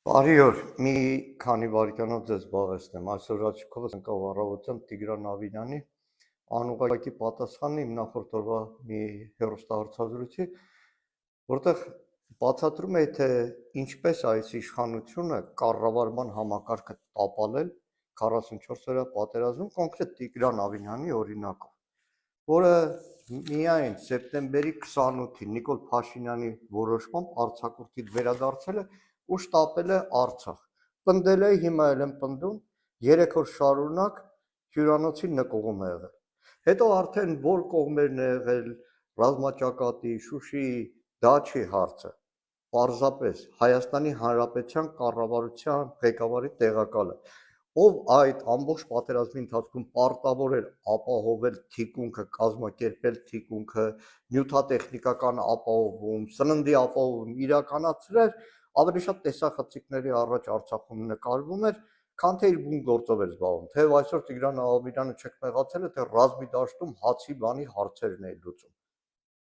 Բարի օր, մի քանի վայրկյանով ձեզ զբաղեցնեմ։ Այսօր աչքովս ընկավ առավոտյան Տիգրան Ավինյանի անուղղակի պատասխանը իմ նախորդ օրվա մի հեռուստահաղորդազրույցի, որտեղ բացատրում է, թե ինչպես այս իշխանությունը կառավարման համակարգը տապալել 44 օրյա պատերազմում, կոնկրետ Տիգրան Ավինյանի օրինակով, որը միայն սեպտեմբերի 28-ին Նիկոլ Փաշինյանի որոշմամբ արձակուրդից վերադարձել է ու շտապել է Արցախ։ Պնդել է, հիմա էլ եմ պնդում, 3 օր շարունակ հյուրանոցի նկուղում է եղել։ Հետո արդեն որ կողմերն է եղել ռազմաճակատի, Շուշիի, դա չի հարցը։ Պարզապես Հայաստանի Հանրապետության կառավարության ղեկավարի տեղակալը, ով այդ ամբողջ պատերազմի ընթացքում պարտավոր էր ապահովել թիկունքը, կազմակերպել թիկունքը, նյութատեխնիկական ապահովում, սննդի ապահովում իրականացրել, ավելի շատ տեսախցիկների առաջ Արցախում նկարվում էր, քան թե իր բուն գործով էր զբաղվում։ Թեև այսօր Տիգրան Ավինյանը չկմեղացել է, թե ռազմի դաշտում հացի բանի հարցերն է լուծում։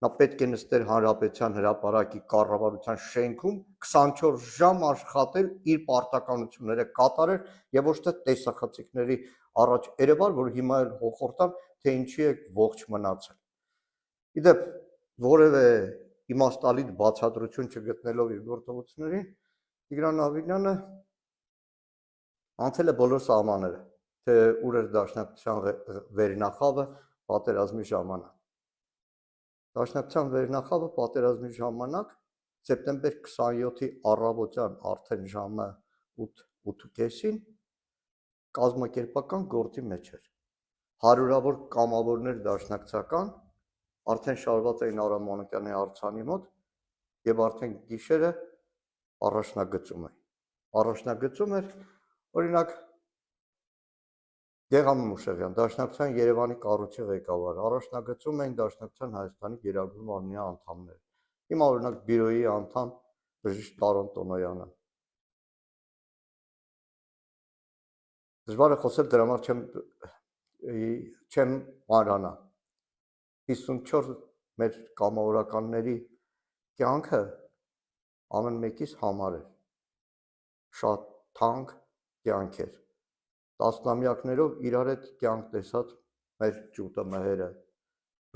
Նա պետք է նստեր Հանրապետության հրապարակի կառավարության շենքում 24 ժամ աշխատել, իր պարտականությունները կատարել եւ ոչ թե տեսախցիկների առաջ երևալ, որ հիմա էլ հոխորտան, թե ինչի է ողջ մնացել։ Իդեպ որևէ իմաստալից բացատրություն չգտնելով իր գործողություններին, Տիգրան Ավինյանը անցել է բոլոր սահմանները, թե ուր էր Դաշնակցության վերնախավը պատերազմի ժամանակ։ Դաշնակցության վերնախավը պատերազմի ժամանակ սեպտեմբեր 27-ի առավոտյան արդեն ժամը 8:30-ին կազմակերպական գործի մեջ էր։ Հարյուրավոր կամավորներ դաշնակցական արդեն շարված էին Արամ Մանուկյանի արձանի մոտ եւ արդեն գիշերը առաջնագծում էին։ Առաջնագծում էր օրինակ Գեգամ Մուշեղյան, Դաշնակցության Երևանի կառույցի ղեկավար, առաջնագծում էին Դաշնակցության Հայաստանի Գերագույն մարմնի անդամներ։ Հիմա օրինակ բյուրոյի անդամ բժիշկ Տարոն Տոնոյանը։ Դժվար է խոսել, դրա համար չեմ մանրանա։ 54 մեր կամավորականների կյանքը ամեն մեկիս համար էր։ Շատ թանկ կյանք էր։ Տասնամյակներով իրար հետ կյանք տեսած մեր ջուտը մհերը,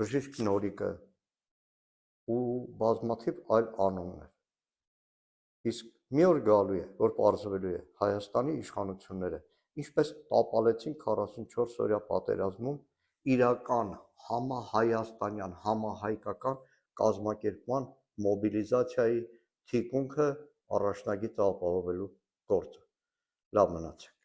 բժիշկ Նորիկը ու բազմաթիվ այլ անուններ։ Իսկ մի օր գալու է, որ պարզվելու է Հայաստանի իշխանությունները ինչպես տապալեցին 44 օրյա պատերազմում իրական համահայաստանյան, համահայկական կազմակերպման մոբիլիզացիայի թիկունքը առաջնագիծ ապահովելու գործը։ Լավ մնացեք։